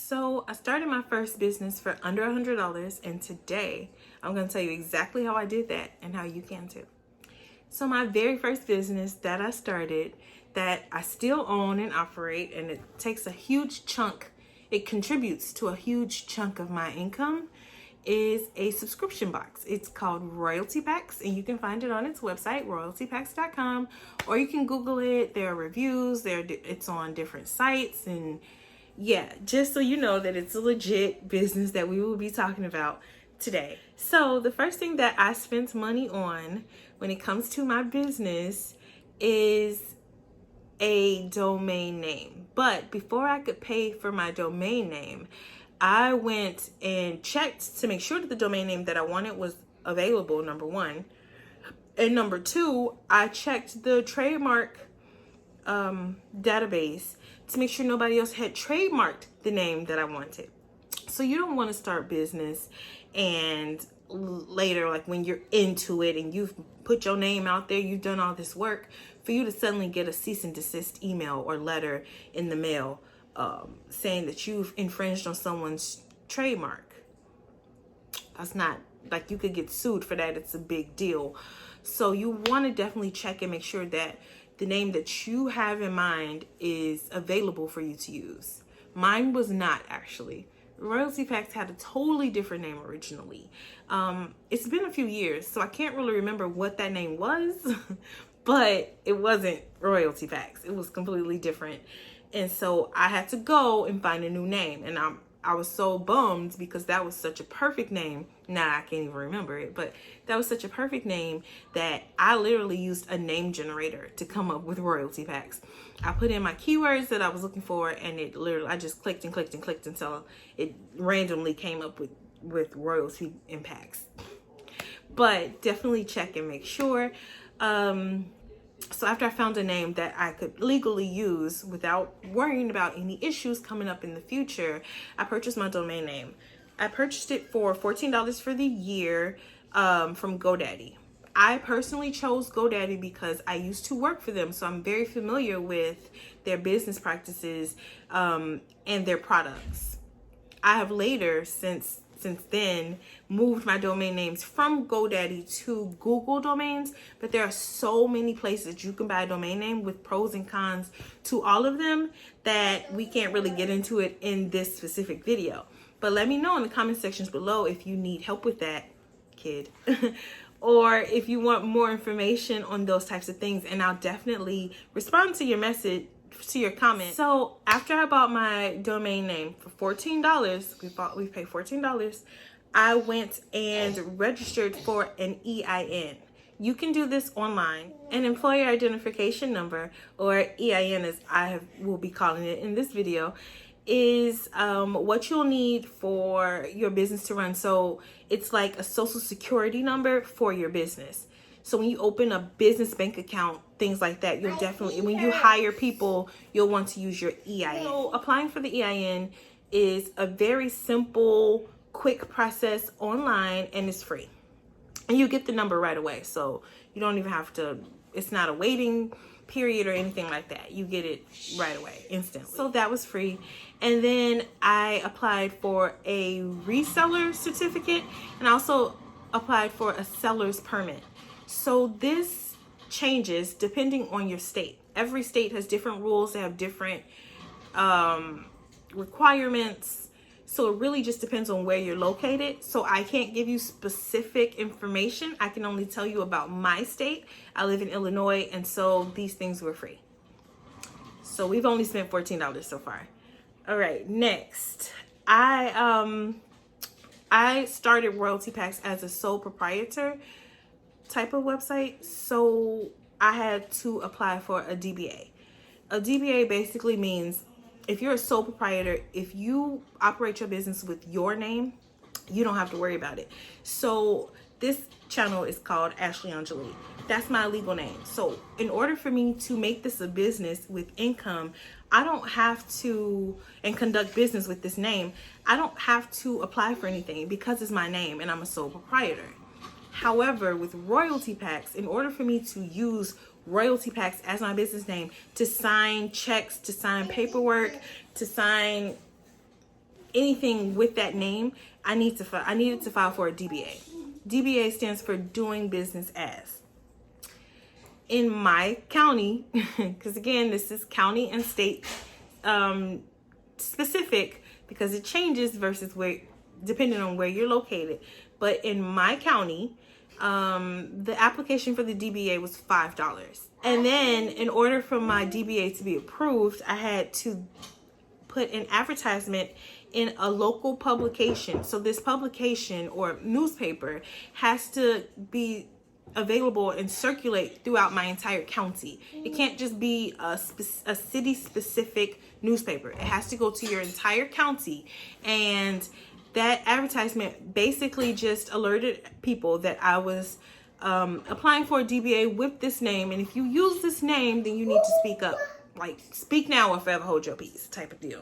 So I started my first business for under $100, and today I'm going to tell you exactly how I did that and how you can too. So my very first business that I started, that I still own and operate, and it takes a huge chunk, it contributes to a huge chunk of my income, is a subscription box. It's called Royalty Packs, and you can find it on its website, royaltypacks.com, or you can Google it. There are reviews, it's on different sites, and yeah, just so you know that it's a legit business that we will be talking about today. So the first thing that I spent money on when it comes to my business is a domain name. But before I could pay for my domain name, I went and checked to make sure that the domain name that I wanted was available, number one. And number two, I checked the trademark database to make sure nobody else had trademarked the name that I wanted. So you don't want to start business and later, like when you're into it and you've put your name out there, you've done all this work, for you to suddenly get a cease and desist email or letter in the mail saying that you've infringed on someone's trademark. That's not, like, you could get sued for that. It's a big deal. So you want to definitely check and make sure that the name that you have in mind is available for you to use. Mine was not, actually. Royalty Packs had a totally different name originally. It's been a few years, so I can't really remember what that name was, but it wasn't Royalty Packs. It was completely different. And so I had to go and find a new name. And I was so bummed because that was such a perfect name. Now I can't even remember it, but that was such a perfect name that I literally used a name generator to come up with Royalty Packs. I put in my keywords that I was looking for, and it literally, I just clicked and clicked and clicked until it randomly came up with Royalty Packs. But definitely check and make sure. So after I found a name that I could legally use without worrying about any issues coming up in the future, I purchased my domain name. I purchased it for $14 for the year from GoDaddy. I personally chose GoDaddy because I used to work for them, so I'm very familiar with their business practices and their products. I have later, since then, moved my domain names from GoDaddy to Google Domains, but there are so many places you can buy a domain name with pros and cons to all of them that we can't really get into it in this specific video. But let me know in the comment sections below if you need help with that, kid. Or if you want more information on those types of things, and I'll definitely respond to your message, to your comment. So after I bought my domain name for $14, we paid $14, I went and registered for an EIN. You can do this online. An employer identification number, or EIN as will be calling it in this video, is what you'll need for your business to run. So it's like a social security number for your business. So when you open a business bank account, things like that, you'll definitely, when you hire people, you'll want to use your EIN. So applying for the EIN is a very simple, quick process online, and it's free. And you get the number right away. So you don't even have to, it's not a waiting period or anything like that. You get it right away, instantly. So that was free. And then I applied for a reseller certificate, and also applied for a seller's permit. So this changes depending on your state. Every state has different rules. They have different requirements. So it really just depends on where you're located. So I can't give you specific information. I can only tell you about my state. I live in Illinois, and so these things were free. So we've only spent $14 so far. All right, next. I started Royalty Packs as a sole proprietor type of website, so I had to apply for a DBA. A DBA basically means if you're a sole proprietor, if you operate your business with your name, you don't have to worry about it. So this channel is called Ashley Angelique. That's my legal name. So in order for me to make this a business with income, I don't have to, and conduct business with this name, I don't have to apply for anything because it's my name and I'm a sole proprietor. However, with Royalty Packs, in order for me to use Royalty Packs as my business name, to sign checks, to sign paperwork, to sign anything with that name, I needed to file for a DBA. DBA stands for doing business as. In my county, because again, this is county and state specific, because it changes versus where, depending on where you're located. But in my county, the application for the DBA was $5. And then in order for my DBA to be approved, I had to put an advertisement in a local publication. So this publication or newspaper has to be available and circulate throughout my entire county. It can't just be a city specific newspaper. It has to go to your entire county. And that advertisement basically just alerted people that I was applying for a DBA with this name. And if you use this name, then you need to speak up. Like, speak now or forever hold your peace type of deal.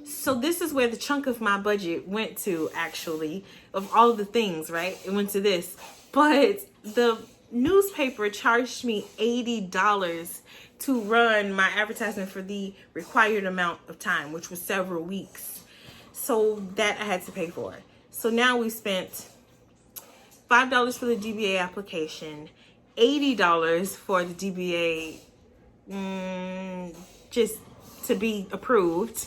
So this is where the chunk of my budget went to, actually, of all of the things, right? It went to this. But the newspaper charged me $80 to run my advertisement for the required amount of time, which was several weeks. So that I had to pay for. So now we spent $5 for the DBA application, $80 for the DBA just to be approved.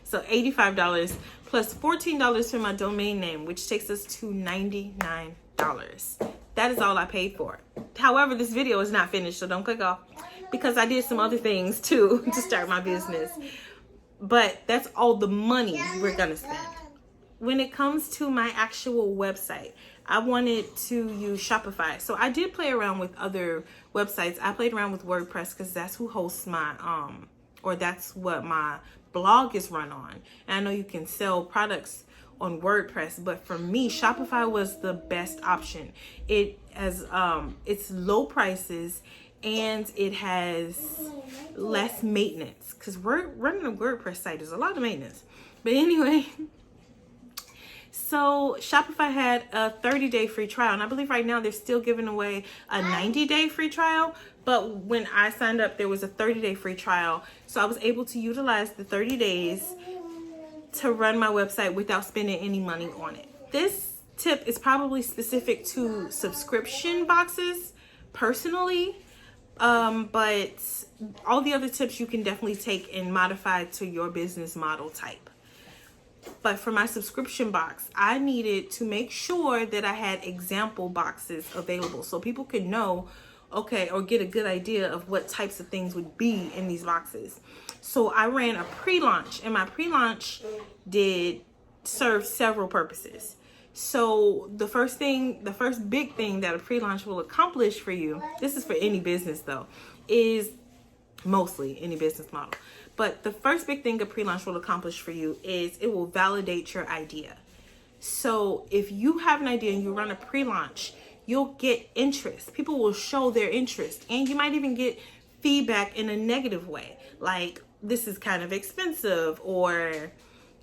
So $85 plus $14 for my domain name, which takes us to $99. That is all I paid for. However, this video is not finished, so don't click off, because I did some other things too to start my business. But that's all the money we're gonna spend. When it comes to my actual website, I wanted to use Shopify. So I did play around with other websites. I played around with WordPress because that's who hosts my, or that's what my blog is run on. And I know you can sell products on WordPress, but for me, Shopify was the best option. It has, it's low prices and it has less maintenance, because running a WordPress site is a lot of maintenance. But anyway, so Shopify had a 30-day free trial, and I believe right now they're still giving away a 90-day free trial. But when I signed up, there was a 30-day free trial, so I was able to utilize the 30 days to run my website without spending any money on it. This tip is probably specific to subscription boxes personally, but all the other tips you can definitely take and modify to your business model type. But for my subscription box, I needed to make sure that I had example boxes available so people could know, okay, or get a good idea of what types of things would be in these boxes. So I ran a pre-launch, and my pre-launch did serve several purposes. So the first big thing that a pre-launch will accomplish for you, this is for any business though, is mostly any business model. But the first big thing a pre-launch will accomplish for you is it will validate your idea. So if you have an idea and you run a pre-launch, you'll get interest. People will show their interest, and you might even get feedback in a negative way. Like, this is kind of expensive, or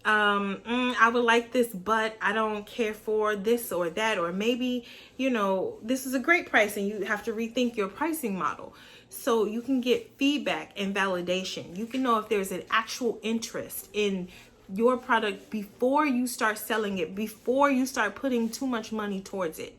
I would like this, but I don't care for this or that, or maybe, you know, this is a great price and you have to rethink your pricing model. So you can get feedback and validation. You can know if there's an actual interest in your product before you start selling it, before you start putting too much money towards it.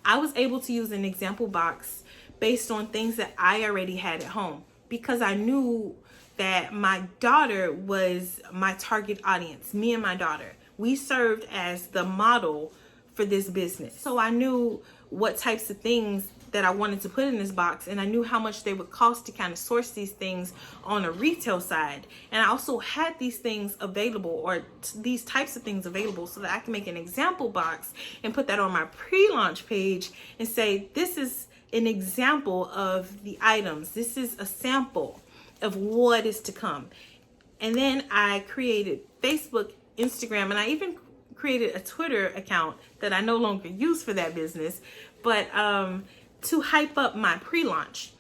I was able to use an example box based on things that I already had at home, because I knew that my daughter was my target audience. Me and my daughter, we served as the model for this business. So I knew what types of things that I wanted to put in this box, and I knew how much they would cost to kind of source these things on a retail side. And I also had these things available, or these types of things available, so that I can make an example box and put that on my pre-launch page and say, this is an example of the items. This is a sample of what is to come. And then I created Facebook, Instagram, and I even created a Twitter account that I no longer use for that business, but to hype up my pre-launch.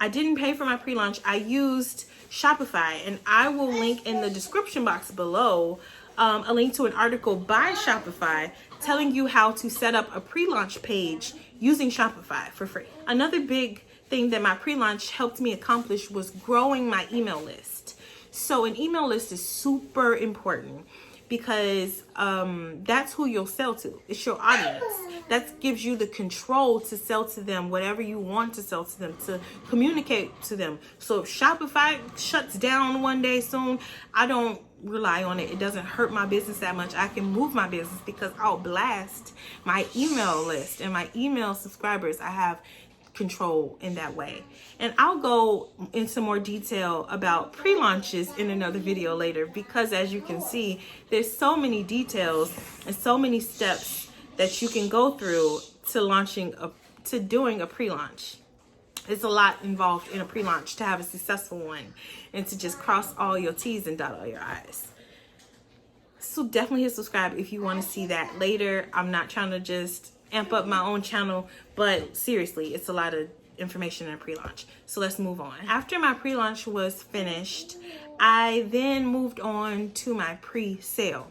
I didn't pay for my pre-launch. I used Shopify, and I will link in the description box below a link to an article by Shopify telling you how to set up a pre-launch page using Shopify for free. Another big thing that my pre-launch helped me accomplish was growing my email list. So an email list is super important because that's who you'll sell to. It's your audience. That gives you the control to sell to them whatever you want to sell to them, to communicate to them. So if Shopify shuts down one day soon, I don't rely on it. It doesn't hurt my business that much. I can move my business because I'll blast my email list and my email subscribers. I have control in that way. And I'll go into more detail about pre-launches in another video later, because as you can see, there's so many details and so many steps that you can go through to doing a pre-launch. There's a lot involved in a pre-launch to have a successful one and to just cross all your T's and dot all your I's. So definitely hit subscribe if you want to see that later. I'm not trying to just amp up my own channel, but seriously, it's a lot of information in a pre-launch. So let's move on. After my pre-launch was finished, I then moved on to my pre-sale.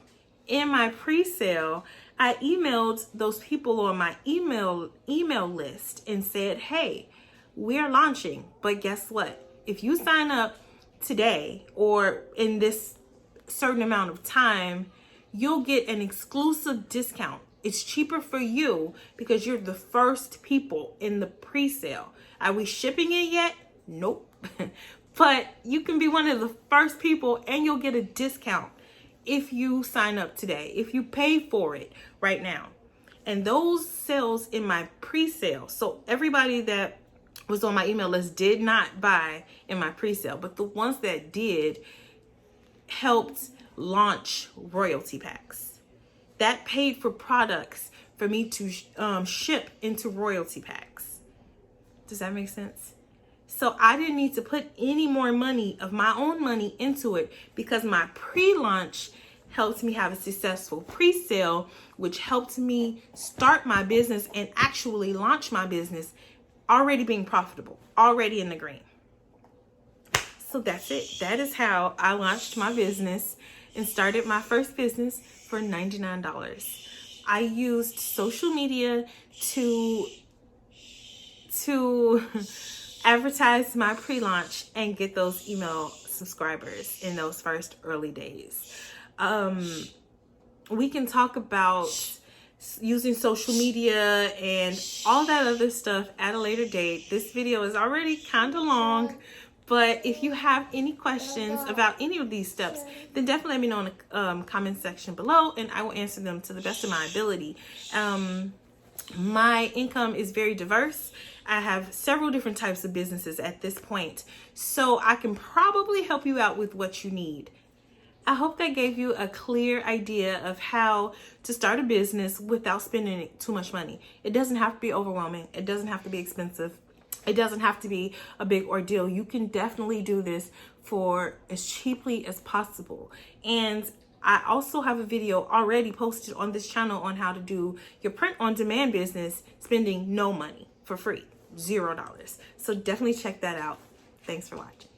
In my pre-sale, I emailed those people on my email list and said, hey, we're launching, but guess what? If you sign up today or in this certain amount of time, you'll get an exclusive discount. It's cheaper for you because you're the first people in the pre-sale. Are we shipping it yet? Nope. But you can be one of the first people and you'll get a discount if you sign up today, if you pay for it right now. And those sales in my pre-sale, so everybody that was on my email list did not buy in my pre-sale, but the ones that did helped launch royalty packs. That paid for products for me to ship into royalty packs. Does that make sense? So I didn't need to put any more money of my own money into it because my pre-launch helped me have a successful pre-sale, which helped me start my business and actually launch my business already being profitable, already in the green. So that's it. That is how I launched my business and started my first business for $99. I used social media to advertise my pre-launch and get those email subscribers in those first early days. We can talk about using social media and all that other stuff at a later date. This video is already kind of long, but if you have any questions about any of these steps, then definitely let me know in the comment section below and I will answer them to the best of my ability. My income is very diverse. I have several different types of businesses at this point, so I can probably help you out with what you need. I hope that gave you a clear idea of how to start a business without spending too much money. It doesn't have to be overwhelming. It doesn't have to be expensive. It doesn't have to be a big ordeal. You can definitely do this for as cheaply as possible. And I also have a video already posted on this channel on how to do your print-on-demand business spending no money, for free, $0. So definitely check that out. Thanks for watching.